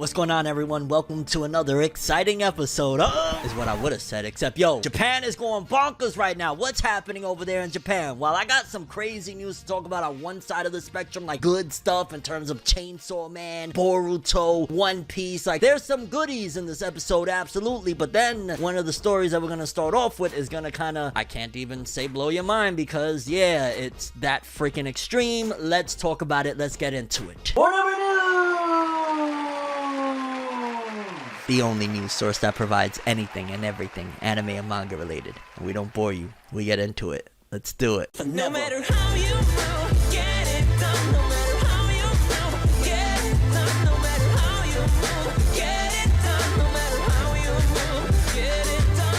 What's going on, everyone? Welcome to another exciting episode is what I would have said, except yo, Japan is going bonkers right now. What's happening over there in Japan? Well, I got some crazy news to talk about on one side of the spectrum, like good stuff in terms of Chainsaw Man, Boruto, One Piece. Like, there's some goodies in this episode, absolutely, but then one of the stories that we're gonna start off with is gonna kinda, I can't even say blow your mind, because yeah, it's that freaking extreme. Let's talk about it. Let's get into it. The only news source that provides anything and everything anime and manga related. And we don't bore you. We get into it. Let's do it. No matter how you move, get it done. No matter how you move, get it done. No matter how you move, get it done. No matter how you move, get it done.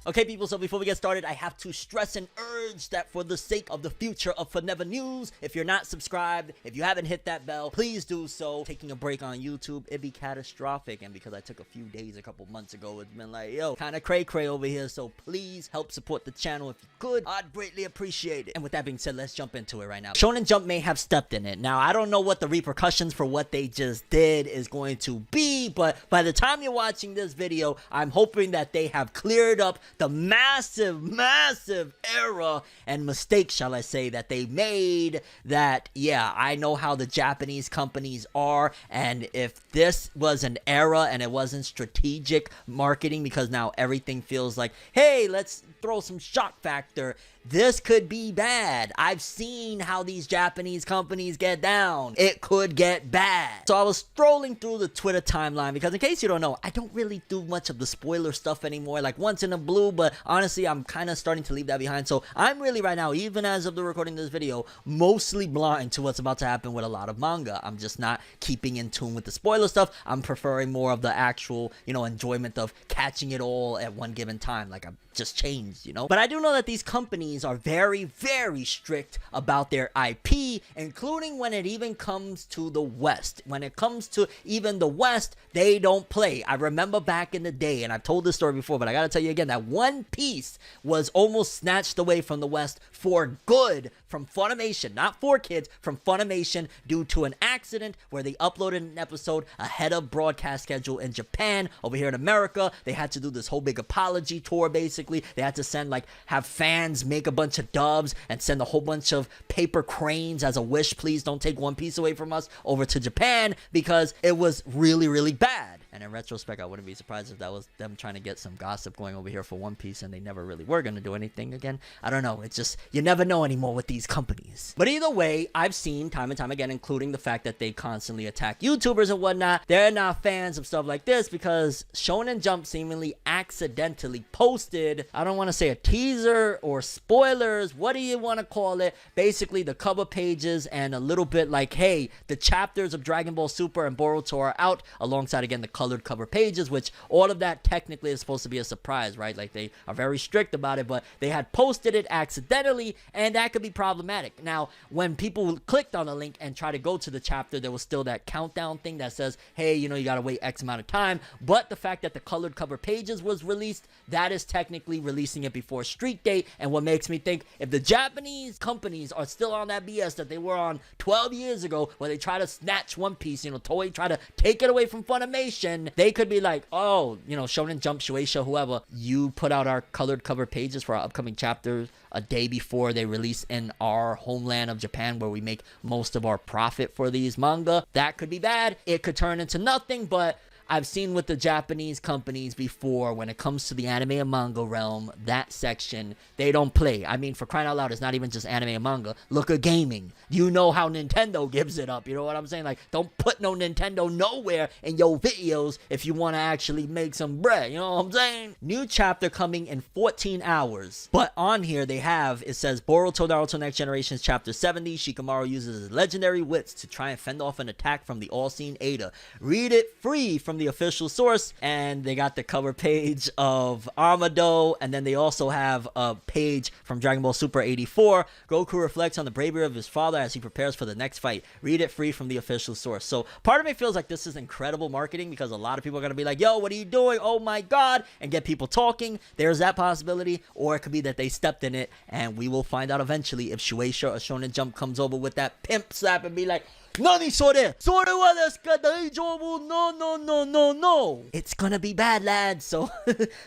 Okay, people, so before we get started, I have to stress and urge that for the sake of the future of ForneverWorld, if you're not subscribed, if you haven't hit that bell, please do so. Taking a break on YouTube, it'd be catastrophic, and because I took a few days a couple months ago, it's been like, yo, kind of cray-cray over here, so please help support the channel if you could. I'd greatly appreciate it. And with that being said, let's jump into it right now. Shonen Jump may have stepped in it. Now, I don't know what the repercussions for what they just did is going to be, but by the time you're watching this video, I'm hoping that they have cleared up the massive error and mistake, shall I say, that they made. That, yeah, I know how the Japanese companies are, and if this was an error and it wasn't strategic marketing, because now everything feels like, hey, let's throw some shock factor, this could be bad. I've seen how these Japanese companies get down. It could get bad. So I was scrolling through the Twitter timeline, because in case you don't know, I don't really do much of the spoiler stuff anymore, like once in a blue, but honestly, I'm kind of starting to leave that behind. So I'm really right now, even as of the recording of this video, mostly blind to what's about to happen with a lot of manga. I'm just not keeping in tune with the spoiler stuff. I'm preferring more of the actual, enjoyment of catching it all at one given time. Like, I've just changed, But I do know that these companies are very, very strict about their IP, including when it even comes to the West. When it comes to even the West, they don't play. I remember back in the day, and I've told this story before, but I gotta tell you again, that One Piece was almost snatched away from the West for good from Funimation, not 4Kids, from Funimation, due to an accident where they uploaded an episode ahead of broadcast schedule in Japan. Over here in America, they had to do this whole big apology tour, basically. They had to send, have fans make a bunch of dubs and send a whole bunch of paper cranes as a wish, please don't take One Piece away from us, over to Japan, because it was really, really bad. And in retrospect, I wouldn't be surprised if that was them trying to get some gossip going over here for One Piece, and they never really were going to do anything again. I don't know. It's just, you never know anymore with these companies. But either way, I've seen time and time again, including the fact that they constantly attack YouTubers and whatnot. They're not fans of stuff like this, because Shonen Jump seemingly accidentally posted, I don't want to say a teaser or spoilers, what do you want to call it? Basically, the cover pages and a little bit like, hey, the chapters of Dragon Ball Super and Boruto are out, alongside, again, the colored cover pages, which all of that technically is supposed to be a surprise, right? Like, they are very strict about it, but they had posted it accidentally, and that could be problematic. Now, when people clicked on the link and tried to go to the chapter, there was still that countdown thing that says, hey, you gotta wait X amount of time, but the fact that the colored cover pages was released, that is technically releasing it before street date. And what makes me think, if the Japanese companies are still on that BS that they were on 12 years ago, where they try to snatch One Piece, Toei try to take it away from Funimation, they could be like, oh, Shonen Jump, Shueisha, whoever, you put out our colored cover pages for our upcoming chapters a day before they release in our homeland of Japan, where we make most of our profit for these manga. That could be bad. It could turn into nothing, but I've seen with the Japanese companies before, when it comes to the anime and manga realm, that section, they don't play. I mean, for crying out loud, it's not even just anime and manga. Look at gaming. You know how Nintendo gives it up. You know what I'm saying? Like, don't put no Nintendo nowhere in your videos if you want to actually make some bread. You know what I'm saying? New chapter coming in 14 hours. But on here, it says, Boruto Naruto Next Generation's Chapter 70. Shikamaru uses his legendary wits to try and fend off an attack from the all-seeing Ada. Read it free from the official source. And they got the cover page of Armado, and then they also have a page from Dragon Ball Super 84. Goku reflects on the bravery of his father as he prepares for the next fight. Read it free from the official source. So part of me feels like this is incredible marketing, because a lot of people are going to be like, yo, what are you doing? Oh my god, and get people talking. There's that possibility. Or it could be that they stepped in it, and we will find out eventually if Shueisha or Shonen Jump comes over with that pimp slap and be like, Nani sore? Sore wa desu ka? Daijoubu? No, no, no, no, no. It's gonna be bad, lads. So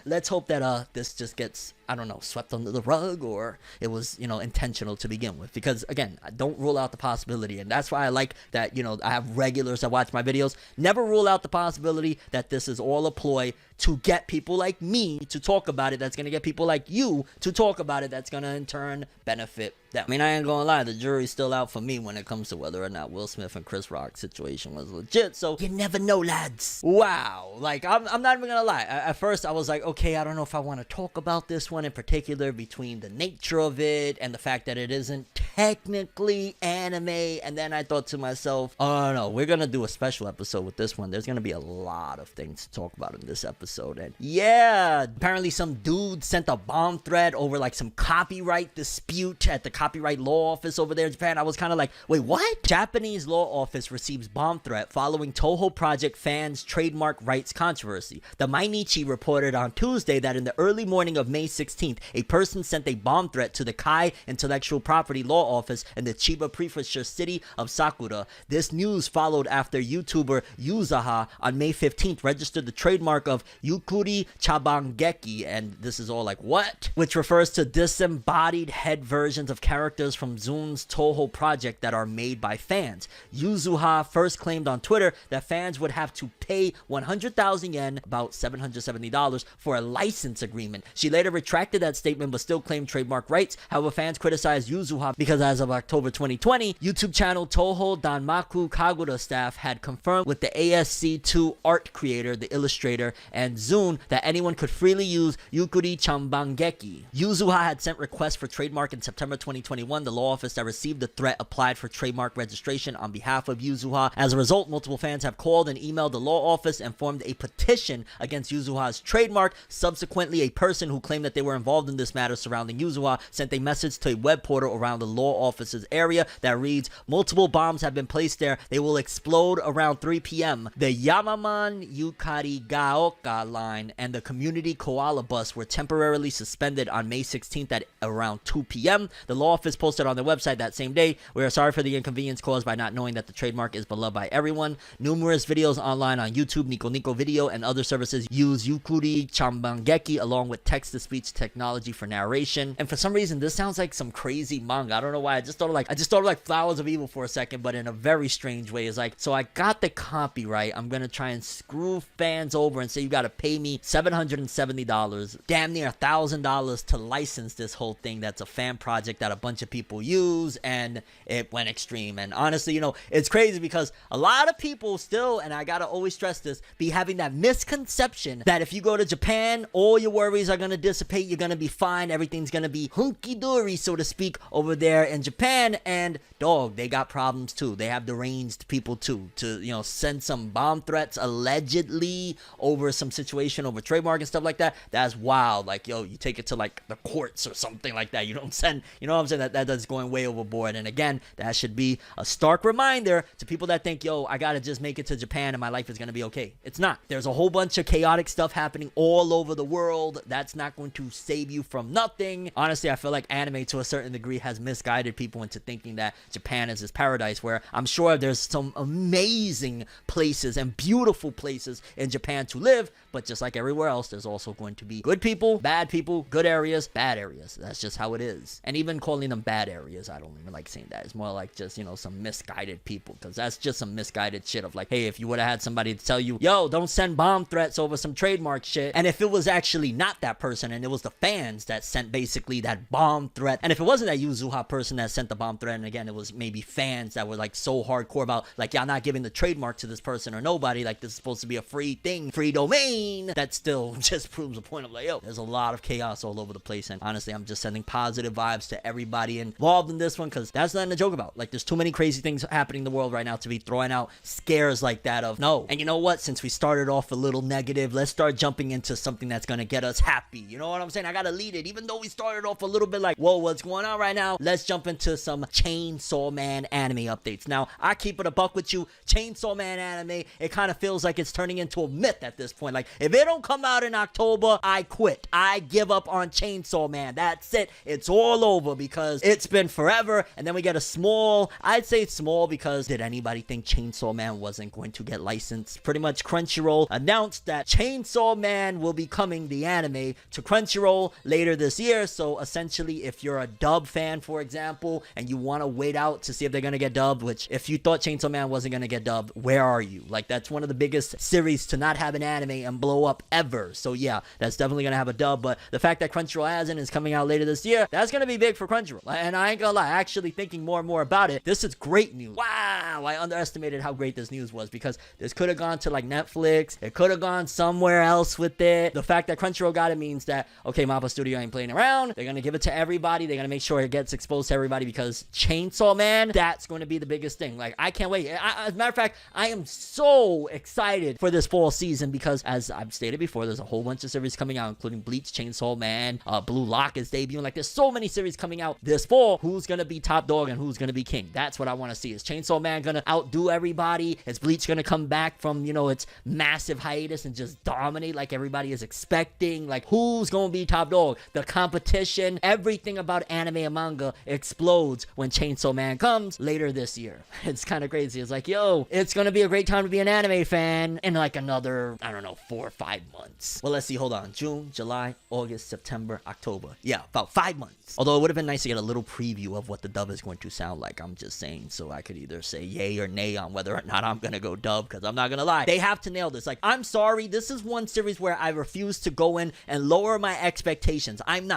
let's hope that this just gets, I don't know, swept under the rug, or it was, you know, intentional to begin with. Because again, I don't rule out the possibility, and that's why I like that, you know, I have regulars that watch my videos. Never rule out the possibility that this is all a ploy to get people like me to talk about it. That's gonna get people like you to talk about it. That's gonna in turn benefit them. I mean, I ain't gonna lie, the jury's still out for me when it comes to whether or not Will Smith and Chris Rock's situation was legit. So you never know, lads. Wow. Like, I'm not even gonna lie. At first, I was like, okay, I don't know if I want to talk about this one in particular, between the nature of it and the fact that it isn't technically anime. And then I thought to myself, oh no, we're gonna do a special episode with this one. There's gonna be a lot of things to talk about in this episode. And yeah, apparently some dude sent a bomb threat over like some copyright dispute at the copyright law office over there in Japan. I was kind of like, wait, what? Japanese law office receives bomb threat following Toho Project fans trademark rights controversy. The Mainichi reported on Tuesday that in the early morning of May 16th, a person sent a bomb threat to the Kai Intellectual Property Law Office in the Chiba Prefecture city of Sakura. This news followed after YouTuber Yuzaha on May 15th registered the trademark of Yukuri Chabangeki, and this is all like, what? Which refers to disembodied head versions of characters from Zoom's Toho project that are made by fans. Yuzuha first claimed on Twitter that fans would have to pay 100,000 yen, about $770, for a license agreement. She later retracted that statement but still claimed trademark rights. However, fans criticized Yuzuha because as of October 2020, YouTube channel Toho Danmaku Kagura staff had confirmed with the ASC2 art creator, the illustrator, and Zune that anyone could freely use Yukuri Chambangeki. Yuzuha had sent requests for trademark in September 2021. The law office that received the threat applied for trademark registration on behalf of Yuzuha. As a result, multiple fans have called and emailed the law office and formed a petition against Yuzuha's trademark. Subsequently, a person who claimed that they were involved in this matter surrounding Yuzuha sent a message to a web portal around the law office's area that reads, multiple bombs have been placed there. They will explode around 3 p.m. The Yamaman Yukari Gaoka line and the community koala bus were temporarily suspended on May 16th at around 2 p.m. The law office posted on their website that same day, we are sorry for the inconvenience caused by not knowing that the trademark is beloved by everyone. Numerous videos online on YouTube, Nico Nico Video, and other services use Yukuri Chambangeki along with text-to-speech technology for narration. And for some reason, this sounds like some crazy manga. I don't know why. I just thought of like Flowers of Evil for a second, but in a very strange way. It's like, so I got the copyright. I'm gonna try and screw fans over and say you gotta pay me $770, damn near $1,000 to license this whole thing. That's a fan project that a bunch of people use, and it went extreme. And honestly, you know, it's crazy because a lot of people still, and I gotta always stress this, be having that misconception that if you go to Japan, all your worries are gonna dissipate, you're gonna be fine, everything's gonna be hunky-dory, so to speak, over there in Japan. And dog, they got problems too. They have deranged people too, to, you know, send some bomb threats allegedly over some situation over trademark and stuff like that. That's wild. Like, yo, you take it to like the courts or something like that. You don't send, you know what I'm saying? That's going way overboard. And again, that should be a stark reminder to people that think, yo, I gotta just make it to Japan and my life is gonna be okay. It's not. There's a whole bunch of chaotic stuff happening all over the world. That's not going to save you from nothing. Honestly, I feel like anime to a certain degree has misguided people into thinking that Japan is this paradise, where I'm sure there's some amazing places and beautiful places in Japan to live, but just like everywhere else, there's also going to be good people, good areas, bad areas. That's just how it is. And even calling them bad areas, I don't even like saying that. It's more like just, you know, some misguided people, because that's just some misguided shit of like, hey, if you would have had somebody to tell you, yo, don't send bomb threats over some trademark shit, and if it was actually not that person and it was the fans that sent basically that bomb threat, and if it wasn't that Yuzuha person that sent the bomb threat, and again, it was maybe fans that were like so hardcore about like, y'all not giving the trademark to this person or nobody, like this is supposed to be a free thing, free domain, that still just proves the point of like, yo, there's a lot of chaos all over the place. And honestly, I'm just sending positive vibes to everybody involved in this one, because that's nothing to joke about. Like, there's too many crazy things happening in the world right now to be throwing out scares like that of no. And And you know what? Since we started off a little negative, let's start jumping into something that's gonna get us happy. You know what I'm saying? I gotta lead it. Even though we started off a little bit like, whoa, what's going on right now? Let's jump into some Chainsaw Man anime updates. Now, I keep it a buck with you. Chainsaw Man anime, it kind of feels like it's turning into a myth at this point. Like, if it don't come out in October, I quit. I give up on Chainsaw Man. That's it. It's all over because it's been forever. And then we get a small, I'd say it's small because did anybody think Chainsaw Man wasn't going to get licensed? Pretty much Crunchyroll announced that Chainsaw Man will be coming, the anime, to Crunchyroll later this year. So essentially, if you're a dub fan, for example, and you want to wait out to see if they're going to get dubbed, which if you thought Chainsaw Man wasn't going to get dubbed, where are you? Like, that's one of the biggest series to not have an anime and blow up ever. So yeah, that's definitely going to have a dub. But the fact that Crunchyroll hasn't is coming out later this year, that's going to be big for Crunchyroll. And I ain't gonna lie, actually thinking more and more about it, this is great news. Wow, I underestimated how great this news was because this could have gone to like Netflix. It could have gone somewhere else with it. The fact that Crunchyroll got it means that, okay, Mappa Studio ain't playing around. They're going to give it to everybody. They're going to make sure it gets exposed to everybody because Chainsaw Man, that's going to be the biggest thing. Like, I can't wait. As a matter of fact, I am so excited for this fall season because, as I've stated before, there's a whole bunch of series coming out, including Bleach, Chainsaw Man, Blue Lock is debuting. Like, there's so many series coming out this fall. Who's going to be top dog and who's going to be king? That's what I want to see. Is Chainsaw Man going to outdo everybody? Is Bleach going to come back from, you know, its massive hiatus and just dominate like everybody is expecting? Like, who's going to be top dog? The competition, everything about anime and manga explodes when Chainsaw Man comes later this year. It's kind of crazy. It's like, yo, it's going to be a great time to be an anime fan in like another, I don't know, 4 or 5 months. Well, let's see. Hold on. June, July, August, September, October. Yeah, about 5 months. Although it would have been nice to get a little preview of what the dub is going to sound like. I'm just saying, so I could either say yay or nay on whether or not I'm going to go dub, because I'm not going to lie. They have to nail this. Like, I'm sorry. This is one series where I refuse to go in and lower my expectations. I'm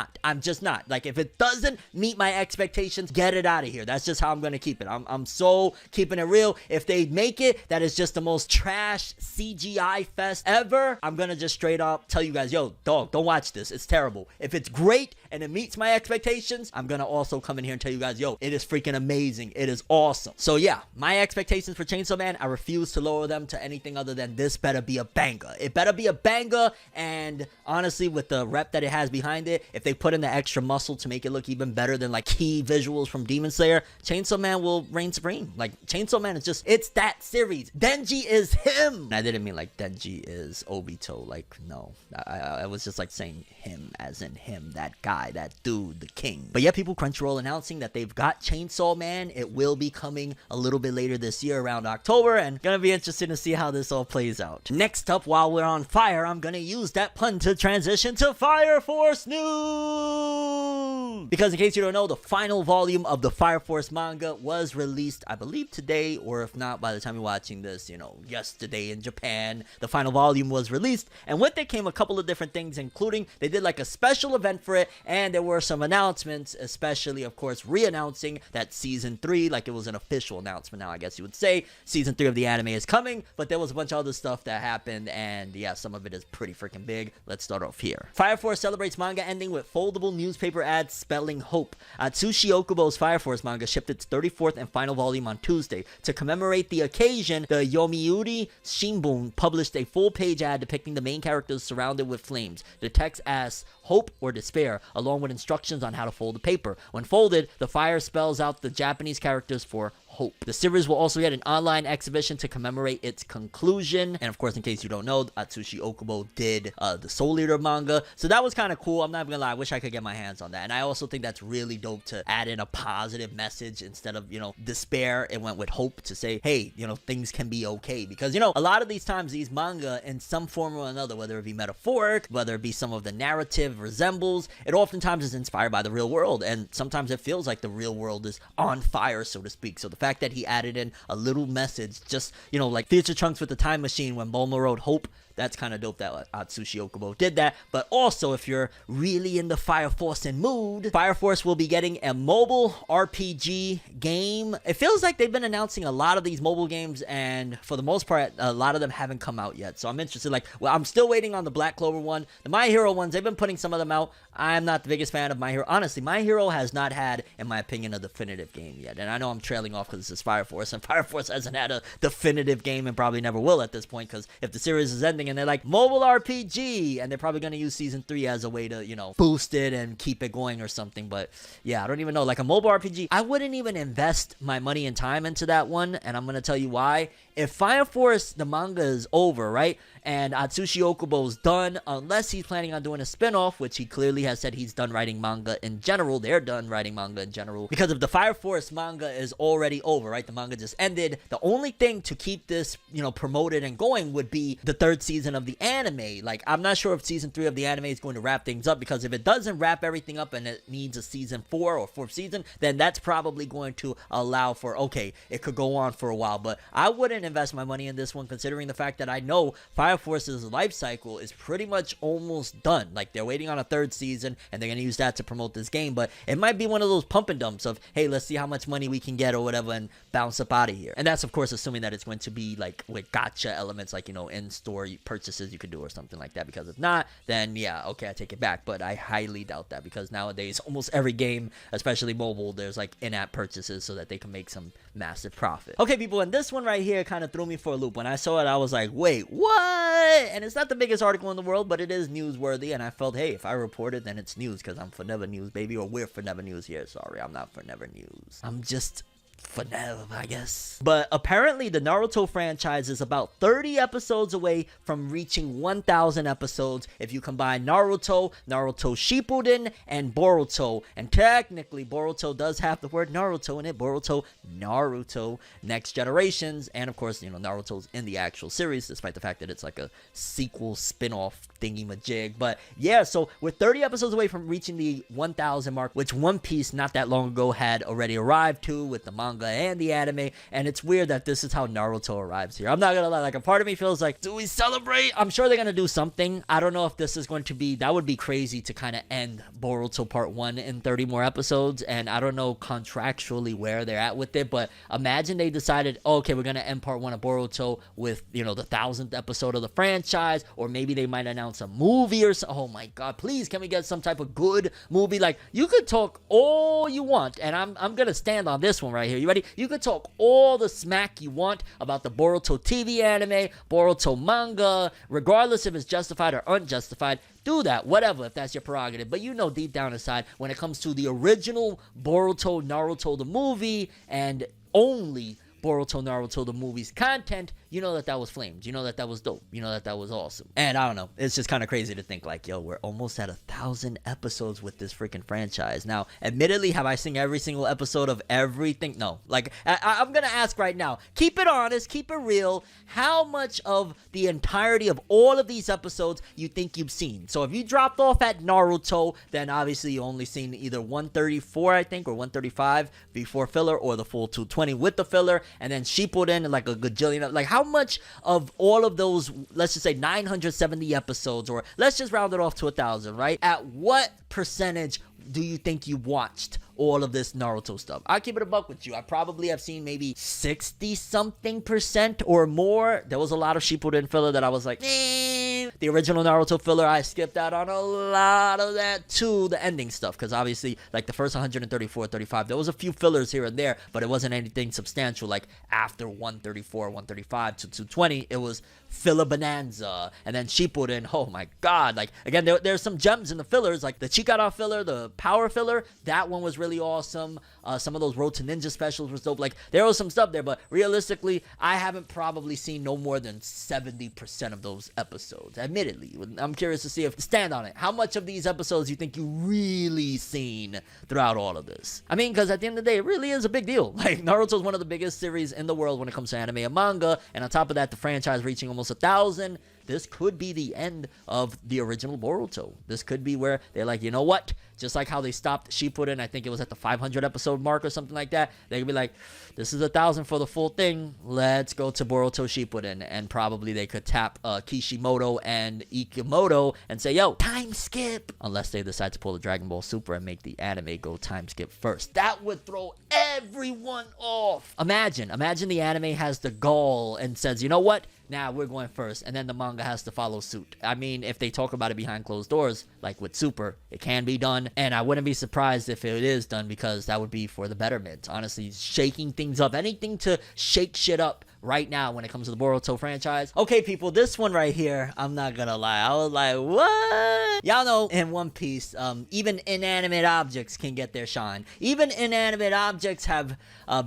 just not. Like, if it doesn't meet my expectations, get it out of here. That's just how I'm going to keep it. I'm so keeping it real. If they make it that is just the most trash CGI fest ever, I'm going to just straight up tell you guys, yo, dog, don't watch this. It's terrible. If it's great and it meets my expectations, I'm going to also come in here and tell you guys, yo, it is freaking amazing. It is awesome. So yeah, my expectations for Chainsaw Man, I refuse to lower them to anything other than this better be a banger. It better be a banger, and honestly, with the rep that it has behind it, if they put in the extra muscle to make it look even better than like key visuals from Demon Slayer, Chainsaw Man will reign supreme. Like, Chainsaw Man is just, it's that series. Denji is him. I didn't mean like Denji is Obito. Like, no. I was just like saying him as in him, that guy, that dude, the king. But yeah, people, Crunchyroll announcing that they've got Chainsaw Man. It will be coming a little bit later this year around October, and gonna be interesting to see how this all plays out. Next up, while we're on fire, I'm gonna use that pun to transition to Fire Force news! Because in case you don't know, the final volume of the Fire Force manga was released, I believe today, or if not, by the time you're watching this, you know, yesterday in Japan. The final volume was released, and with it came a couple of different things, including they did like a special event for it, and there were some announcements, especially, of course, re-announcing that Season 3, like it was an official announcement now, I guess you would say, Season 3 of the anime is coming, but there was a bunch of other stuff that happened, and yeah, some of it is pretty freaking big. Let's start off here. Fire Force celebrates manga ending with foldable newspaper ads spelling hope. Atsushi Okubo's Fire Force manga shipped its 34th and final volume on Tuesday. To commemorate the occasion, the Yomiuri Shimbun published a full-page ad depicting the main characters surrounded with flames. The text asks, hope or despair, along with instructions on how to fold the paper. When folded, the fire spells out the Japanese characters for hope. The series will also get an online exhibition to commemorate its conclusion. And of course, in case you don't know, Atsushi Okubo did the Soul Eater manga. So that was kind of cool. I'm not gonna lie, I wish I could get my hands on that. And I also think that's really dope to add in a positive message instead of, you know, despair. It went with hope to say, hey, you know, things can be okay. Because, you know, a lot of these times, these manga in some form or another, whether it be metaphoric, whether it be some of the narrative resembles, it oftentimes is inspired by the real world. And sometimes it feels like the real world is on fire, so to speak. So the fact that he added in a little message, just, you know, like Future Trunks with the time machine when Bulma wrote hope, that's kind of dope that Atsushi Okubo did that. But also, if you're really in the Fire Force and mood, Fire Force will be getting a mobile RPG game. It feels like they've been announcing a lot of these mobile games, and for the most part, a lot of them haven't come out yet. So I'm interested. Like, well, I'm still waiting on the Black Clover one. The My Hero ones, they've been putting some of them out. I'm not the biggest fan of My Hero. Honestly, My Hero has not had, in my opinion, a definitive game yet. And I know I'm trailing off because this is Fire Force, and Fire Force hasn't had a definitive game and probably never will at this point, because if the series is ending and they're like, mobile RPG, and they're probably going to use Season 3 as a way to, you know, boost it and keep it going or something. But yeah, I don't even know. Like a mobile RPG, I wouldn't even invest my money and time into that one, and I'm going to tell you why. If Fire Force, the manga is over, right, and Atsushi Okubo's done, unless he's planning on doing a spin-off, which he clearly has said he's done writing manga in general. They're done writing manga in general. Because if the Fire Force manga is already over, right, the manga just ended, the only thing to keep this, you know, promoted and going would be the 3rd season of the anime. Like, I'm not sure if Season 3 of the anime is going to wrap things up, because if it doesn't wrap everything up and it needs a Season 4 or 4th season, then that's probably going to allow for, okay, it could go on for a while. But I wouldn't invest my money in this one, considering the fact that I know Fire Force's life cycle is pretty much almost done. Like, they're waiting on a 3rd season, and they're going to use that to promote this game. But it might be one of those pump and dumps of, hey, let's see how much money we can get or whatever and bounce up out of here. And that's, of course, assuming that it's going to be like with gacha elements, like, you know, in-store purchases you could do or something like that. Because if not, then yeah, okay, I take it back. But I highly doubt that, because nowadays almost every game, especially mobile, there's like in-app purchases so that they can make some massive profit. Okay, people, and this one right here kind of threw me for a loop. When I saw it, I was like, wait, what? And it's not the biggest article in the world, but it is newsworthy, and I felt, hey, if I report it, then it's news, because I'm Forever News, baby, or we're Forever News here. Sorry, I'm not Forever News. I'm just Forever, I guess. But apparently the Naruto franchise is about 30 episodes away from reaching 1,000 episodes if you combine Naruto, Naruto Shippuden, and Boruto. And technically, Boruto does have the word Naruto in it. Boruto, Naruto, Next Generations, and of course, you know, Naruto's in the actual series, despite the fact that it's like a sequel spin-off thingy-majig. But yeah, so we're 30 episodes away from reaching the 1,000 mark, which One Piece not that long ago had already arrived to with the manga and the anime. And it's weird that this is how Naruto arrives here. I'm not gonna lie, like, a part of me feels like, do we celebrate? I'm sure they're gonna do something. I don't know if this is going to be, that would be crazy to kind of end Boruto Part 1 in 30 more episodes, and I don't know contractually where they're at with it, but imagine they decided, oh, okay, we're gonna end Part 1 of Boruto with, you know, the 1,000th episode of the franchise, or maybe they might announce a movie or so. Oh my god, please, can we get some type of good movie? Like, you could talk all you want, and I'm gonna stand on this one right here. You ready? You could talk all the smack you want about the Boruto TV anime, Boruto manga, regardless if it's justified or unjustified. Do that, whatever, if that's your prerogative. But you know deep down inside, when it comes to the original Boruto Naruto the movie, and only Boruto Naruto the movie's content, you know that was flames. You know that was dope. You know that was awesome. And I don't know, it's just kind of crazy to think like, yo, we're almost at 1,000 episodes with this freaking franchise. Now, admittedly, have I seen every single episode of everything? No. Like, I'm gonna ask right now, keep it honest, keep it real, how much of the entirety of all of these episodes you think you've seen? So if you dropped off at Naruto, then obviously you only seen either 134, I think, or 135 before filler, or the full 220 with the filler, and then Shippuden like a gajillion. Like, how much of all of those, let's just say 970 episodes, or let's just round it off to 1,000, right? At what percentage do you think you watched all of this Naruto stuff? I'll keep it a buck with you. I probably have seen maybe 60-something% or more. There was a lot of Shippuden filler that I was like, the original Naruto filler, I skipped out on a lot of that too, the ending stuff, because obviously, like, the first 134, 35, there was a few fillers here and there, but it wasn't anything substantial. Like, after 134, 135 to 220, it was filler bonanza. And then Shippuden, oh my god, like, again, there's some gems in the fillers, like the Chikara filler, the power filler, that one was really awesome. Some of those Road to Ninja specials was dope. Like, there was some stuff there, but realistically, I haven't probably seen no more than 70% of those episodes, admittedly. I'm curious to see if, stand on it, how much of these episodes you think you really seen throughout all of this? I mean, because at the end of the day, it really is a big deal. Like, Naruto is one of the biggest series in the world when it comes to anime and manga, and on top of that, the franchise reaching almost 1,000. this could be the end of the original Boruto. This could be where they're like, you know what? Just like how they stopped Shippuden, I think it was at the 500 episode mark or something like that. They could be like, this is 1,000 for the full thing. Let's go to Boruto Shippuden. And probably they could tap Kishimoto and Ikemoto and say, yo, time skip. Unless they decide to pull the Dragon Ball Super and make the anime go time skip first. That would throw everyone off. Imagine the anime has the gall and says, you know what? Nah, we're going first, and then the manga has to follow suit. I mean, if they talk about it behind closed doors, like with Super, it can be done, and I wouldn't be surprised if it is done, because that would be for the betterment. Honestly, shaking things up, anything to shake shit up right now when it comes to the Boruto franchise. Okay, people, this one right here, I'm not gonna lie, I was like, what? Y'all know in One Piece, even inanimate objects can get their shine. Even inanimate objects have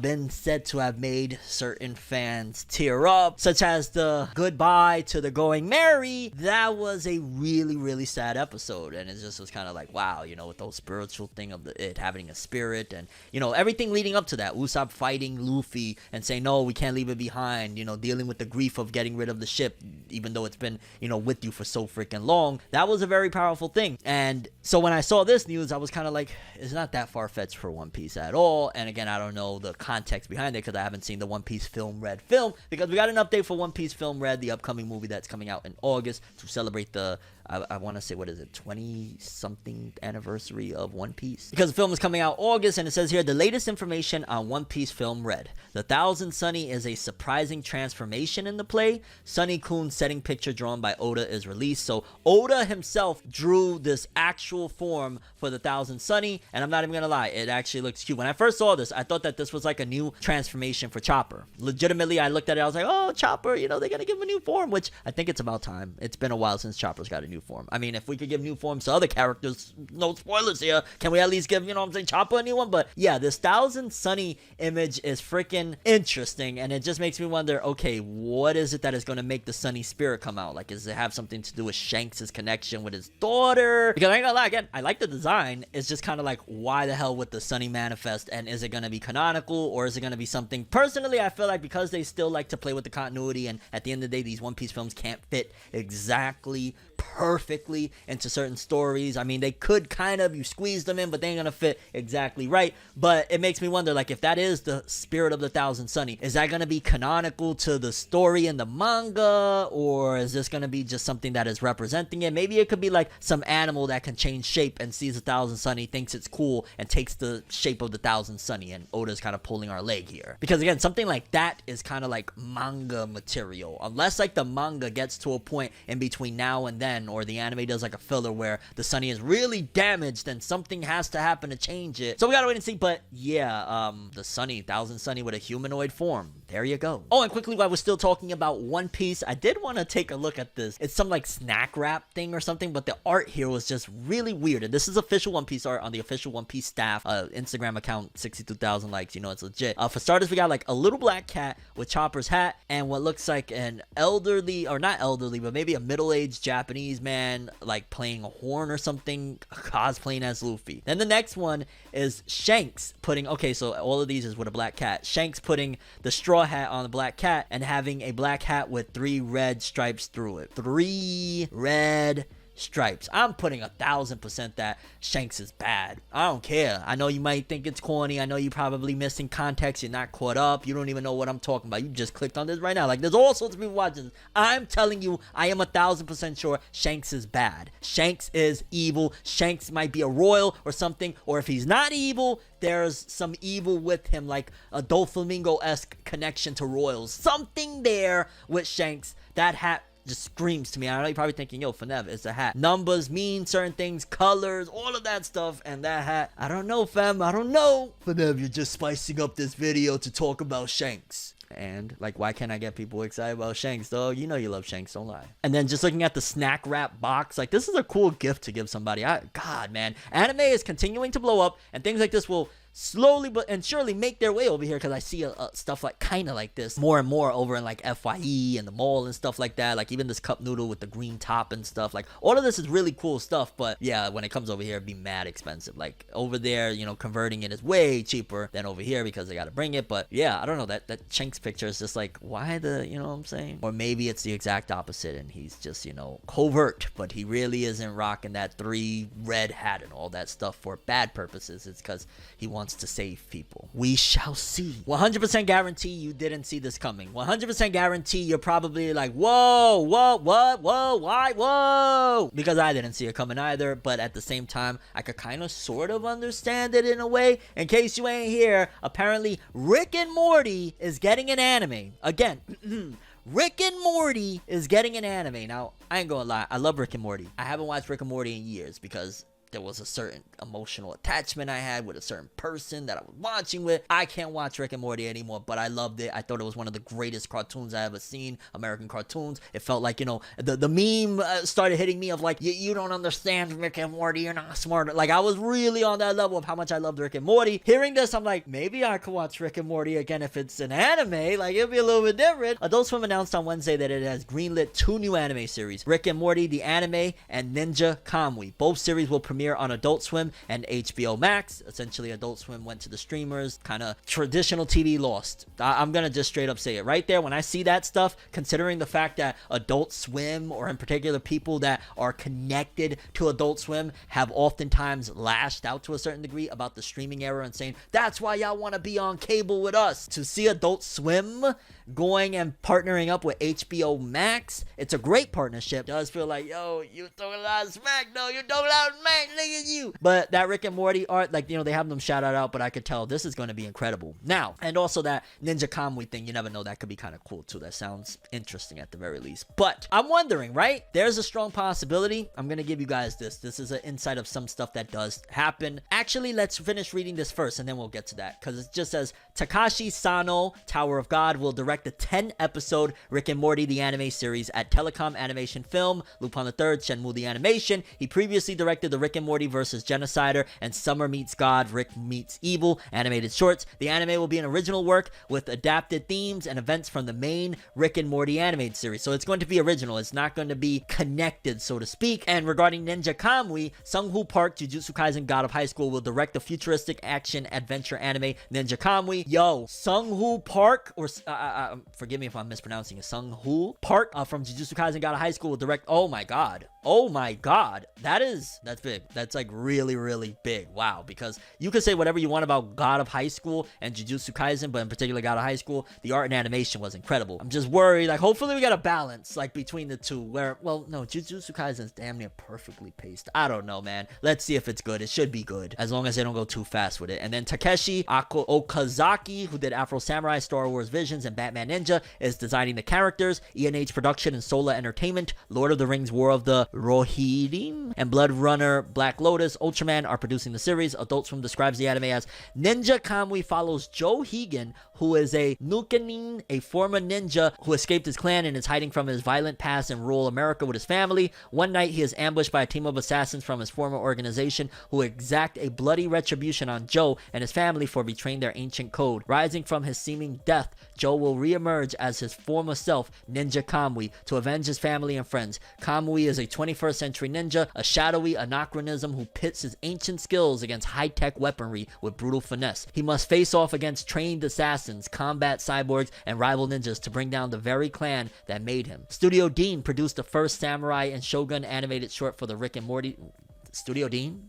been said to have made certain fans tear up, such as the goodbye to the Going Merry. That was a really, really sad episode, and it just was kind of like, wow, you know, with the whole spiritual thing of it having a spirit, and, you know, everything leading up to that. Usopp fighting Luffy and saying, no, we can't leave it behind, you know, dealing with the grief of getting rid of the ship, even though it's been, you know, with you for so freaking long. That was a very powerful thing. And so when I saw this news, I was kind of like, it's not that far-fetched for One Piece at all. And again, I don't know the context behind it, because I haven't seen the One Piece Film Red film, because we got an update for One Piece Film Red, the upcoming movie that's coming out in August to celebrate the, I want to say, what is it, 20-something anniversary of One Piece? Because the film is coming out August, and it says here, the latest information on One Piece Film Red. The Thousand Sunny is a surprising transformation in the play. Sunny Kun's setting picture drawn by Oda is released. So Oda himself drew this actual form for the Thousand Sunny, and I'm not even going to lie, it actually looks cute. When I first saw this, I thought that this was like a new transformation for Chopper. Legitimately, I looked at it, I was like, oh, Chopper, you know, they're going to give him a new form, which I think it's about time. It's been a while since Chopper's got a new form. I mean, if we could give new forms to other characters, no spoilers here, can we at least give, you know what I'm saying, Chopper a new one? But yeah, this Thousand Sunny image is freaking interesting, and it just makes me wonder, okay, what is it that is going to make the Sunny spirit come out? Like, does it have something to do with Shanks' connection with his daughter? Because I ain't gonna lie, again, I like the design. It's just kind of like, why the hell would the Sunny manifest, and is it going to be canonical, or is it going to be something? Personally, I feel like because they still like to play with the continuity, and at the end of the day, these One Piece films can't fit exactly perfectly into certain stories. I mean, they could kind of, you squeeze them in, but they ain't gonna fit exactly right. But it makes me wonder, like, if that is the spirit of the Thousand Sunny, is that gonna be canonical to the story in the manga, or is this gonna be just something that is representing it? Maybe it could be like some animal that can change shape and sees the Thousand Sunny, thinks it's cool, and takes the shape of the Thousand Sunny, and Oda's kind of pulling our leg here. Because again, something like that is kind of like manga material, unless like the manga gets to a point in between now and then, or the anime does like a filler where the Sunny is really damaged and something has to happen to change it. So we gotta wait and see. But yeah, the Sunny, Thousand Sunny with a humanoid form. There you go. Oh, and quickly, while we're still talking about One Piece, I did want to take a look at this. It's some like snack wrap thing or something, but the art here was just really weird. And this is official One Piece art on the official One Piece staff Instagram account, 62,000 likes, you know, it's legit. For starters, we got like a little black cat with Chopper's hat and what looks like an elderly, or not elderly, but maybe a middle-aged Japanese man like playing a horn or something, cosplaying as Luffy. Then the next one is Shanks putting, okay, so all of these is with a black cat. Shanks putting the straw hat on the black cat and having a black hat with 3 red stripes through it. 3 red stripes. I'm putting 1,000% that Shanks is bad. I don't care. I know you might think it's corny. I know you're probably missing context. You're not caught up. You don't even know what I'm talking about. You just clicked on this right now. Like, there's all sorts of people watching this. I'm telling you, I am 1,000% sure Shanks is bad. Shanks is evil. Shanks might be a royal or something. Or if he's not evil, there's some evil with him, like a Doflamingo-esque connection to royals. Something there with Shanks. That hat just screams to me. I know you're probably thinking, yo, Fornev, it's a hat. Numbers mean certain things, colors, all of that stuff, and that hat, I don't know, fam, I don't know. Fornev, you're just spicing up this video to talk about Shanks. And, like, why can't I get people excited about Shanks, dog? You know you love Shanks, don't lie. And then just looking at the snack wrap box, like, this is a cool gift to give somebody. God, man, anime is continuing to blow up, and things like this will slowly but and surely make their way over here, because I see stuff like kind of like this more and more over in like FYE and the mall and stuff like that. Like even this cup noodle with the green top and stuff. Like all of this is really cool stuff, but yeah, when it comes over here, it'd be mad expensive. Like over there, you know, converting it is way cheaper than over here because they got to bring it. But yeah, I don't know, that Chinks picture is just like, why the, you know what I'm saying? Or maybe it's the exact opposite and he's just, you know, covert, but he really isn't rocking that 3 red hat and all that stuff for bad purposes. It's because he wants to save people. We shall see. 100% guarantee you didn't see this coming. 100% guarantee you're probably like, whoa, what, why, whoa, because I didn't see it coming either. But at the same time, I could kind of sort of understand it in a way. In case you ain't here, apparently Rick and Morty is getting an anime again. Rick and Morty is getting an anime. Now, I ain't gonna lie, I love Rick and Morty. I haven't watched Rick and Morty in years because there was a certain emotional attachment I had with a certain person that I was watching with. I can't watch Rick and Morty anymore, but I loved it. I thought it was one of the greatest cartoons I ever seen, American cartoons. It felt like, you know, the meme started hitting me of like, you don't understand Rick and Morty, you're not smart. Like, I was really on that level of how much I loved Rick and Morty. Hearing this, I'm like, maybe I could watch Rick and Morty again if it's an anime. Like, it'll be a little bit different. Adult Swim announced on Wednesday that it has greenlit 2 new anime series, Rick and Morty, the anime, and Ninja Kamui. Both series will premiere on Adult Swim and HBO Max. Essentially, Adult Swim went to the streamers. Kind of traditional TV lost. I'm gonna just straight up say it right there. When I see that stuff, considering the fact that Adult Swim, or in particular people that are connected to Adult Swim, have oftentimes lashed out to a certain degree about the streaming era and saying, that's why y'all want to be on cable with us. To see Adult Swim going and partnering up with HBO Max, it's a great partnership. It does feel like, yo, you talking a lot of smack, though. You talking a lot of smack, look at you. But that Rick and Morty art, like, you know, they have them shout out, but I could tell this is going to be incredible. Now, and also that Ninja Kamui thing, you never know, that could be kind of cool too. That sounds interesting at the very least. But I'm wondering, right? There's a strong possibility. I'm going to give you guys this. This is an insight of some stuff that does happen. Actually, let's finish reading this first and then we'll get to that, because it just says Takashi Sano, Tower of God, will direct the 10-episode Rick and Morty the anime series at Telecom Animation Film, Lupin III, Shenmue the Animation. He previously directed the Rick and Morty vs. Genocider and Summer Meets God, Rick Meets Evil animated shorts. The anime will be an original work with adapted themes and events from the main Rick and Morty animated series. So it's going to be original. It's not going to be connected, so to speak. And regarding Ninja Kamui, Sung-Hoo Park, Jujutsu Kaisen God of High School, will direct the futuristic action adventure anime Ninja Kamui. Yo, Sung-Hoo Park, or forgive me if I'm mispronouncing it, Sung-Hoo Park from Jujutsu Kaisen God of High School will direct. Oh my god, that's big. That's like really, really big. Wow. Because you could say whatever you want about God of High School and Jujutsu Kaisen, but in particular God of High School, the art and animation was incredible. I'm just worried, like, hopefully we got a balance, like, between the two, where, well, no, Jujutsu Kaisen is damn near perfectly paced. I don't know, man. Let's see if it's good. It should be good, as long as they don't go too fast with it. And then Takeshi Okazaki, who did Afro Samurai, Star Wars Visions, and Batman Ninja, is designing the characters. ENH Production and Sola Entertainment, Lord of the Rings, War of the Rohirrim, and Blood Runner, Black Lotus, Ultraman are producing the series. Adult Swim describes the anime as Ninja Kamui follows Joe Higan, who is a Nukenin, a former ninja who escaped his clan and is hiding from his violent past in rural America with his family. One night, he is ambushed by a team of assassins from his former organization who exact a bloody retribution on Joe and his family for betraying their ancient code. Rising from his seeming death, Joe will reemerge as his former self, Ninja Kamui, to avenge his family and friends. Kamui is a 21st century ninja, a shadowy anachronism who pits his ancient skills against high-tech weaponry with brutal finesse. He must face off against trained assassins, combat cyborgs, and rival ninjas to bring down the very clan that made him. Studio Dean produced the first Samurai and Shogun animated short for the Rick and Morty... Studio Dean?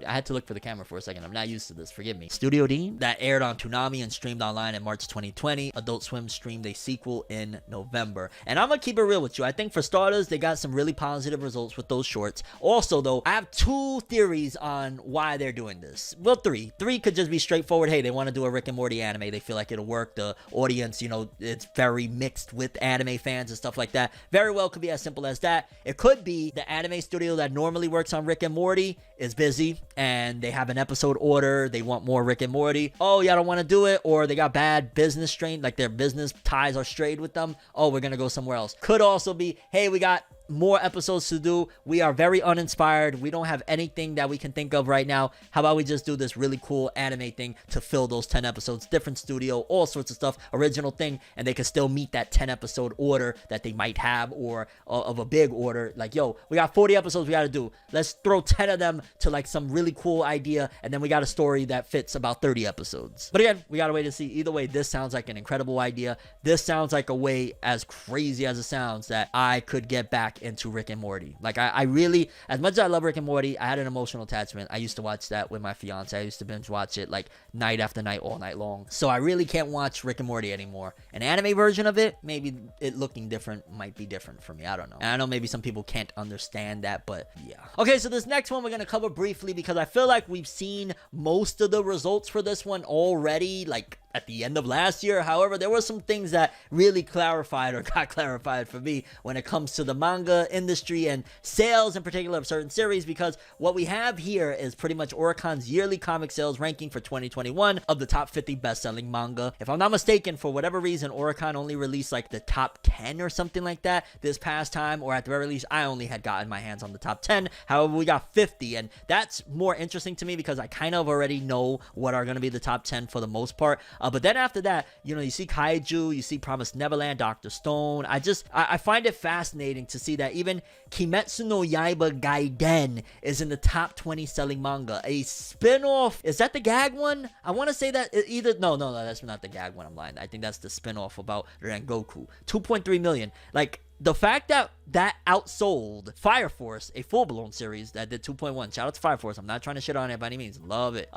I had to look for the camera for a second. I'm not used to this. Forgive me. Studio Dean? That aired on Toonami and streamed online in March 2020. Adult Swim streamed a sequel in November. And I'm gonna keep it real with you. I think for starters, they got some really positive results with those shorts. Also, though, I have 2 theories on why they're doing this. Well, 3. 3 could just be straightforward. Hey, they want to do a Rick and Morty anime. They feel like it'll work. The audience, you know, it's very mixed with anime fans and stuff like that. Very well could be as simple as that. It could be the anime studio that normally works on Rick and Morty is busy and they have an episode order. They want more Rick and Morty. Oh, y'all don't want to do it, or they got bad business strain, like their business ties are strayed with them. Oh, we're gonna go somewhere else. Could also be, hey, we got more episodes to do. We are very uninspired. We don't have anything that we can think of right now. How about we just do this really cool anime thing to fill those 10 episodes, different studio, all sorts of stuff, original thing, and they can still meet that 10 episode order that they might have, or of a big order. Like, yo, we got 40 episodes we got to do. Let's throw 10 of them to like some really cool idea, and then we got a story that fits about 30 episodes. But again, we got to wait to see. Either way, this sounds like an incredible idea. This sounds like a way, as crazy as it sounds, that I could get back into Rick and Morty. Like, I really, as much as I love Rick and Morty, I had an emotional attachment. I used to watch that with my fiance. I used to binge watch it like night after night, all night long. So I really can't watch Rick and Morty anymore. An anime version of it, maybe it looking different might be different for me. I don't know. And I know maybe some people can't understand that, but yeah. Okay, so this next one we're gonna cover briefly because I feel like we've seen most of the results for this one already, like at the end of last year. However, there were some things that really clarified or got clarified for me when it comes to the manga industry and sales in particular of certain series, because what we have here is pretty much Oricon's yearly comic sales ranking for 2021 of the top 50 best-selling manga. If I'm not mistaken, for whatever reason, Oricon only released like the top 10 or something like that this past time, or at the very least, I only had gotten my hands on the top 10. However, we got 50, and that's more interesting to me because I kind of already know what are going to be the top 10 for the most part. But then after that, you know, you see Kaiju, you see Promised Neverland, Dr. Stone. I find it fascinating to see that even Kimetsu no Yaiba Gaiden is in the top 20 selling manga. A spin-off, is that the gag one? I want to say that either, no, that's not the gag one, I'm lying. I think that's the spin-off about Rengoku. 2.3 million. Like, the fact that outsold Fire Force, a full-blown series that did 2.1. Shout out to Fire Force. I'm not trying to shit on it by any means. Love it.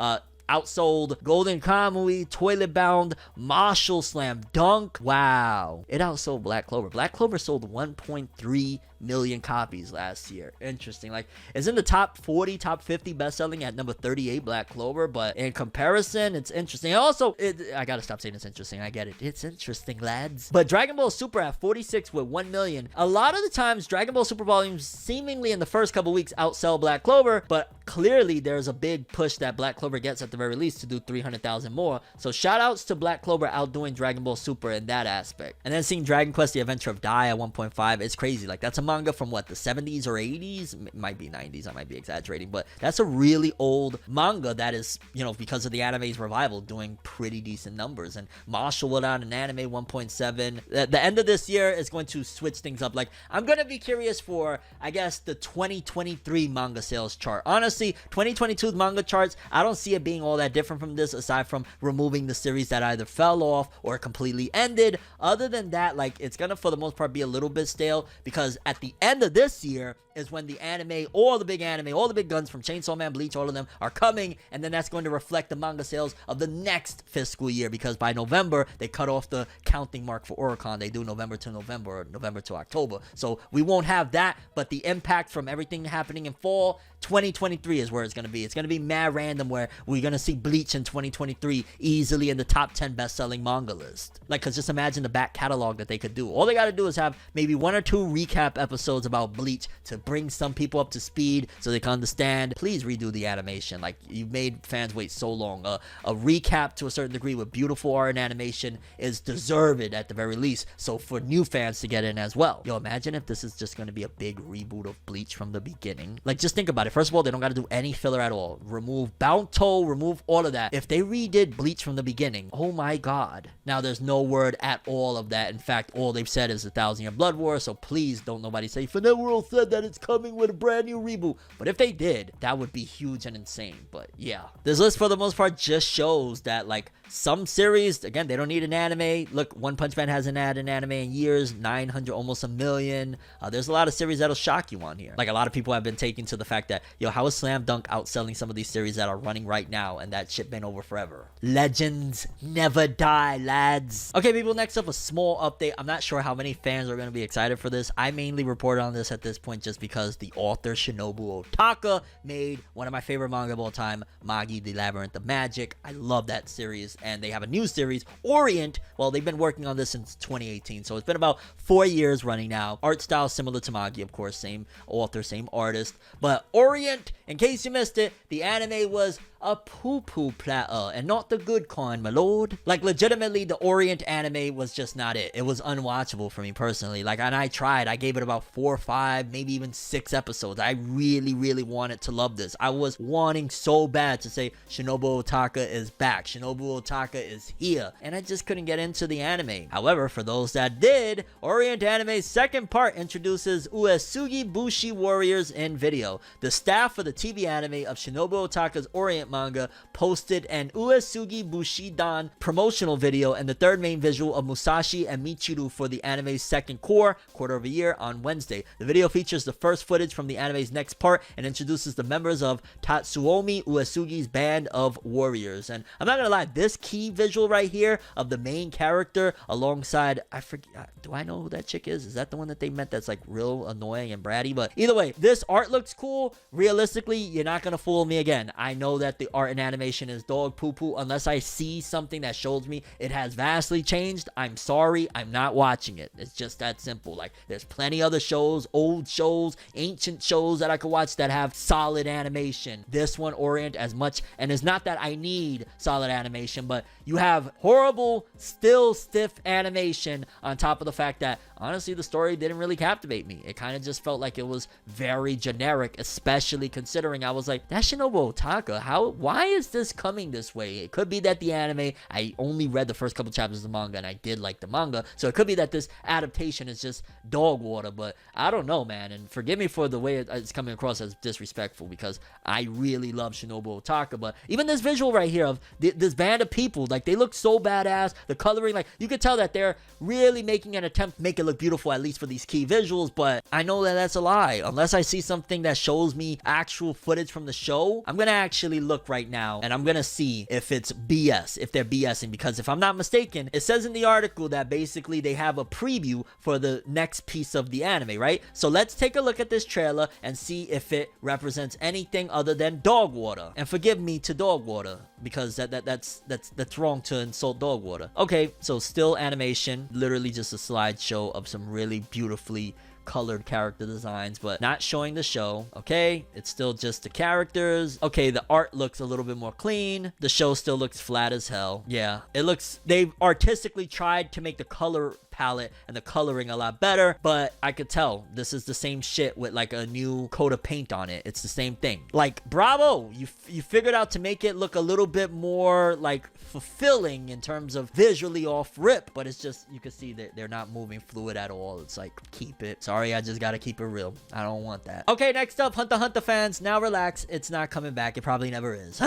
Outsold Golden Kamuy, Toilet Bound, Marshall Slam Dunk. Wow. It outsold Black Clover. Black Clover sold 1.3 million copies last year. Interesting. Like, it's in the top 40, top 50 best-selling at number 38, Black Clover, but in comparison, it's interesting. Also, I gotta stop saying it's interesting. I get it. It's interesting, lads. But Dragon Ball Super at 46 with 1 million. A lot of the times, Dragon Ball Super volumes seemingly in the first couple weeks outsell Black Clover, but clearly there's a big push that Black Clover gets at the very least to do 300,000 more. So shout outs to Black Clover outdoing Dragon Ball Super in that aspect. And then seeing Dragon Quest The Adventure of Dai at 1.5, it's crazy. Like, that's a manga from what, the 70s or 80s? It might be 90s, I might be exaggerating, but that's a really old manga that is, you know, because of the anime's revival, doing pretty decent numbers. And Marshall without an anime, 1.7. The end of this year is going to switch things up. Like, I'm gonna be curious for, I guess, the 2023 manga sales chart. Honestly, 2022's manga charts, I don't see it being all that different from this, aside from removing the series that either fell off or completely ended. Other than that, like, it's gonna for the most part be a little bit stale, because at the end of this year is when the anime, all the big guns from Chainsaw Man, Bleach, all of them are coming, and then that's going to reflect the manga sales of the next fiscal year, because by November they cut off the counting mark for Oricon. They do November to November, or November to October, so we won't have that. But the impact from everything happening in fall 2023 is where it's going to be. It's going to be mad random, where we're going to see Bleach in 2023 easily in the top 10 best-selling manga list. Like, because just imagine the back catalog that they could do. All they got to do is have maybe 1 or 2 recap episodes about Bleach to bring some people up to speed so they can understand. Please redo the animation. Like, you've made fans wait so long. A recap to a certain degree with beautiful art and animation is deserved at the very least, so for new fans to get in as well. Yo, imagine if this is just going to be a big reboot of Bleach from the beginning. Like, just think about it. First of all, they don't got to do any filler at all. Remove Bounto, remove all of that. If they redid Bleach from the beginning, oh my god. Now, there's no word at all of that. In fact, all they've said is 1,000-Year Blood War, so please don't nobody say ForneverWorld said that it's coming with a brand new reboot. But if they did, that would be huge and insane. But yeah, this list for the most part just shows that, like, some series, again, they don't need an anime. Look, One Punch Man hasn't had an anime in years, 900, almost a million. There's a lot of series that'll shock you on here. Like, a lot of people have been taking to the fact that, yo, how is Slam Dunk outselling some of these series that are running right now, and that shit been over forever? Legends never die, lads. Okay, people, next up, a small update. I'm not sure how many fans are going to be excited for this. I mainly reported on this at this point just because the author, Shinobu Otaka, made one of my favorite manga of all time, Magi, The Labyrinth of Magic. I love that series. and they have a new series, Orient. Well, they've been working on this since 2018, so it's been about 4 years running now. Art style similar to Manga, of course, same author, same artist. But Orient, in case you missed it, the anime was a poo-poo platter, and not the good kind, my lord. Like, legitimately, the Orient anime was just not it. It was unwatchable for me personally. Like, and I tried. I gave it about 4 or 5, maybe even 6 episodes. I really, really wanted to love this. I was wanting so bad to say Shinobu Otaka is back. Shinobu Otaka is here. And I just couldn't get into the anime. However, for those that did, Orient anime's second part introduces Uesugi Bushi warriors in video. The staff for the TV anime of Shinobu Otaka's Orient manga posted an Uesugi Bushidan promotional video and the third main visual of Musashi and Michiru for the anime's second quarter of a year on Wednesday. The video features the first footage from the anime's next part and introduces the members of Tatsuomi Uesugi's band of warriors. And I'm not gonna lie, this key visual right here of the main character alongside, I forget, do I know who that chick is? Is that the one that they met that's like real annoying and bratty? But either way, this art looks cool. Realistically, you're not gonna fool me again. I know that the art and animation is dog poo poo unless I see something that shows me it has vastly changed. I'm sorry, I'm not watching it. It's just that simple. Like, there's plenty other shows, old shows, ancient shows that I could watch that have solid animation. This one, Orient, as much, and it's not that I need solid animation, but you have horrible, still stiff animation on top of the fact that honestly the story didn't really captivate me. It kind of just felt like it was very generic, especially considering I was like, that's Shinobu Otaka. Why is this coming this way? It could be that the anime, I only read the first couple chapters of the manga and I did like the manga, so it could be that this adaptation is just dog water, but I don't know, man. And forgive me for the way it's coming across as disrespectful, because I really love Shinobu Otaka, but even this visual right here of this band of people, like, they look so badass. The coloring, like, you could tell that they're really making an attempt to make it look beautiful, at least for these key visuals, but I know that that's a lie. Unless I see something that shows me actual footage from the show, I'm gonna actually look right now and I'm gonna see if it's BS, if they're BSing, because if I'm not mistaken, it says in the article that basically they have a preview for the next piece of the anime, right? So let's take a look at this trailer and see if it represents anything other than dog water. And forgive me to dog water, because that's wrong to insult dog water. Okay, so still animation, literally just a slideshow of some really beautifully colored character designs, but not showing the show. Okay, it's still just the characters. Okay, the art looks a little bit more clean. The show still looks flat as hell. Yeah, it looks, they've artistically tried to make the color palette and the coloring a lot better, but I could tell this is the same shit with like a new coat of paint on it. It's the same thing. Like, bravo, you figured out to make it look a little bit more like fulfilling in terms of visually off rip, but it's just, you can see that they're not moving fluid at all. It's like, keep it. Sorry, I just gotta keep it real. I don't want that. Okay, next up, Hunter x Hunter fans, now relax. It's not coming back. It probably never is.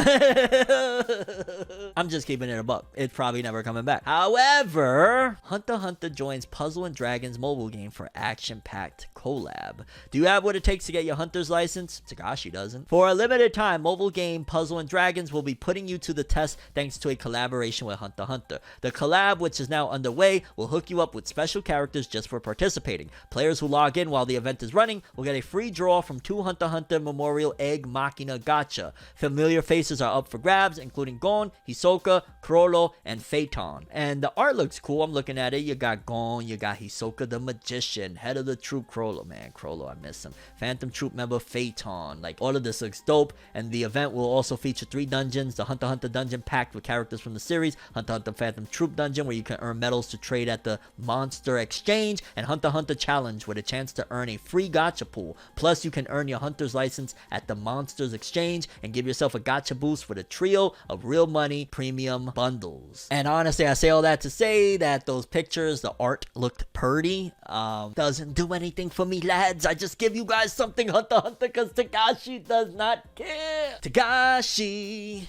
I'm just keeping it a buck. It's probably never coming back. However, Hunter x Hunter joins Puzzle and Dragons mobile game for action-packed collab. Do you have what it takes to get your hunter's license? Tagashi doesn't. For a limited time, mobile game Puzzle and Dragons will be putting you to the test thanks to a collaboration with Hunter x Hunter. The collab, which is now underway, will hook you up with special characters just for participating. Players who log in while the event is running will get a free draw from 2 Hunter x Hunter Memorial Egg Machina Gacha. Familiar faces are up for grabs, including Gon, Hisoka, Chrollo, and Phaeton. And the art looks cool. I'm looking at it. You got Gon, you got Hisoka the Magician, head of the troop Chrollo, man, Chrollo, I miss him, Phantom Troop member Phaeton. Like, all of this looks dope, and the event will also feature 3 dungeons: the Hunter x Hunter dungeon packed with characters from the series, Hunter x Hunter Phantom Troop dungeon where you can earn medals to trade at the Monster Exchange, and Hunter x Hunter Challenge with a chance to earn a free gacha pool. Plus, you can earn your hunter's license at the Monsters Exchange and give yourself a gacha boost with a trio of real money premium bundles. And honestly, I say all that to say that those pictures, the art looked purty. Doesn't do anything for me, lads. I just give you guys something Hunter x Hunter because Tagashi does not care. Tagashi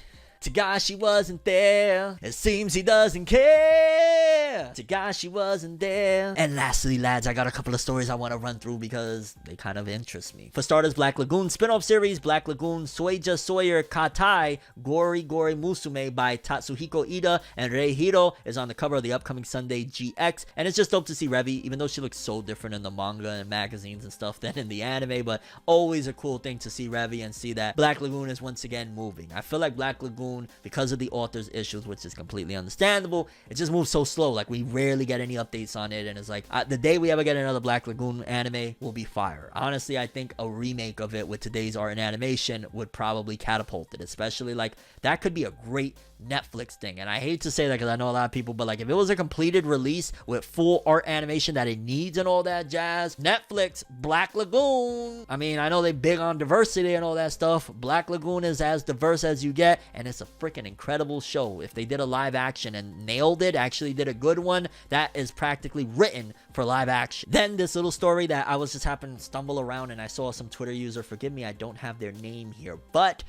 wasn't there. It seems he doesn't care. Tagashi wasn't there. And lastly, lads, I got a couple of stories I want to run through because they kind of interest me. For starters, Black Lagoon spin-off series Black Lagoon Soija Sawyer Katai Gori Gori Musume by Tatsuhiko Ida and Rei Hiro is on the cover of the upcoming Sunday GX, and it's just dope to see Revi, even though she looks so different in the manga and magazines and stuff than in the anime, but always a cool thing to see Revi and see that Black Lagoon is once again moving. I feel like Black Lagoon Lagoon because of the author's issues, which is completely understandable. It just moves so slow. Like, we rarely get any updates on it, and it's like, the day we ever get another Black Lagoon anime will be fire. Honestly, I think a remake of it with today's art and animation would probably catapult it, especially, like, that could be a great Netflix thing. And I hate to say that because I know a lot of people, but like, if it was a completed release with full art animation that it needs and all that jazz, Netflix, Black Lagoon. I mean, I know they big on diversity and all that stuff. Black Lagoon is as diverse as you get, and it's a freaking incredible show. If they did a live action and nailed it, actually did a good one, that is practically written for live action. Then this little story that I was just happened to stumble around, and I saw some Twitter user, forgive me, I don't have their name here, but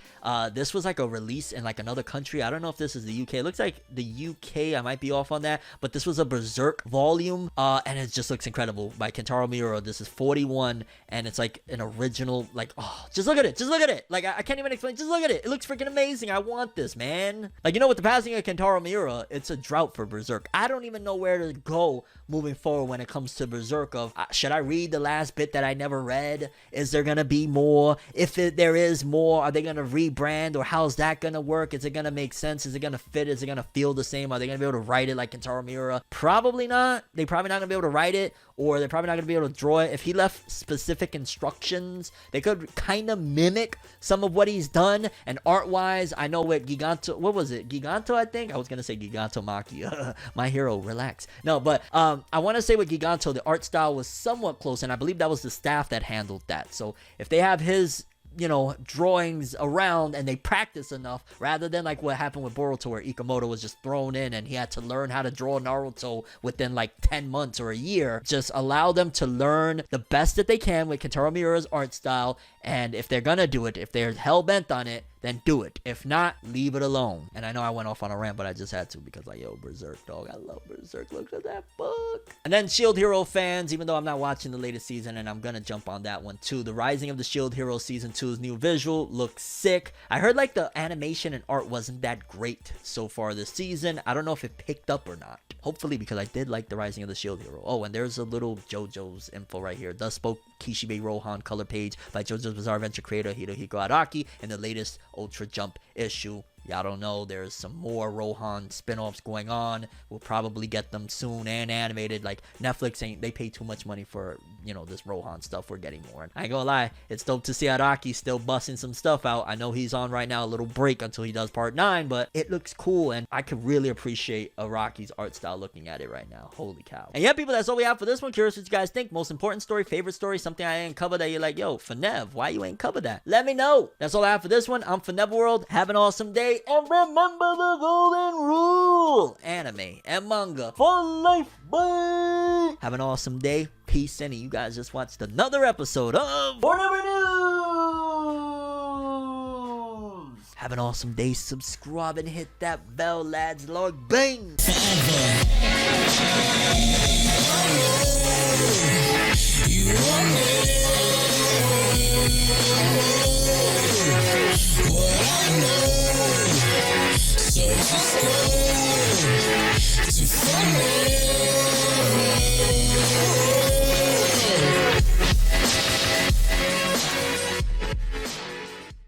this was like a release in like another country. I don't know if this is the UK. It looks like the UK. I might be off on that, but this was a Berserk volume, and it just looks incredible by Kentaro Miura. This is 41, and it's like an original, like, oh, just look at it. Just look at it. Like, I can't even explain. Just look at it. It looks freaking amazing. I want this, man. Like, you know, with the passing of Kentaro Miura, it's a drought for Berserk. I don't even know where to go moving forward when it comes to Berserk. Of should I read the last bit that I never read? Is there gonna be more? If there is more, are they gonna rebrand, or how's that gonna work? Is it gonna make sense? Is it gonna fit? Is it gonna feel the same? Are they gonna be able to write it like Kentaro Miura? Probably not. They probably not gonna be able to write it, or they're probably not gonna be able to draw it. If he left specific instructions, they could kind of mimic some of what he's done. And art wise, I know with Giganto, what was it? Giganto, I think. I was gonna say Giganto Maki. My hero, relax. No, but I want to say with Giganto, the art style was somewhat close, and I believe that was the staff that handled that. So if they have his, you know, drawings around and they practice enough, rather than like what happened with Boruto, where Ikamoto was just thrown in and he had to learn how to draw Naruto within like 10 months or a year. Just allow them to learn the best that they can with Kentaro Miura's art style, and if they're gonna do it, if they're hell-bent on it, then do it. If not, leave it alone. And I know I went off on a rant, but I just had to because, like, yo, Berserk, dog. I love Berserk. Look at that book. And then Shield Hero fans, even though I'm not watching the latest season, and I'm gonna jump on that one too, the Rising of the Shield Hero Season 2's new visual looks sick. I heard, like, the animation and art wasn't that great so far this season. I don't know if it picked up or not. Hopefully, because I did like the Rising of the Shield Hero. Oh, and there's a little JoJo's info right here. Thus spoke Kishibe Rohan color page by JoJo's Bizarre Adventure creator Hirohiko Araki in the latest Ultra Jump issue. Y'all don't know, there's some more Rohan spin-offs going on. We'll probably get them soon and animated. Like, Netflix ain't, they pay too much money for, you know, this Rohan stuff. We're getting more. And I ain't gonna lie, it's dope to see Araki still busting some stuff out. I know he's on right now a little break until he does part 9, but it looks cool, and I could really appreciate Araki's art style looking at it right now. Holy cow. And yeah, people, that's all we have for this one. Curious what you guys think. Most important story, favorite story, something I ain't covered that you're like, yo, Fornev, why you ain't covered that? Let me know. That's all I have for this one. I'm ForneverWorld. Have an awesome day. And remember the golden rule: anime and manga for life. Bye. Have an awesome day. Peace, and you guys just watched another episode of Forever News. Have an awesome day. Subscribe and hit that bell, lads. Lord, bang. So just go to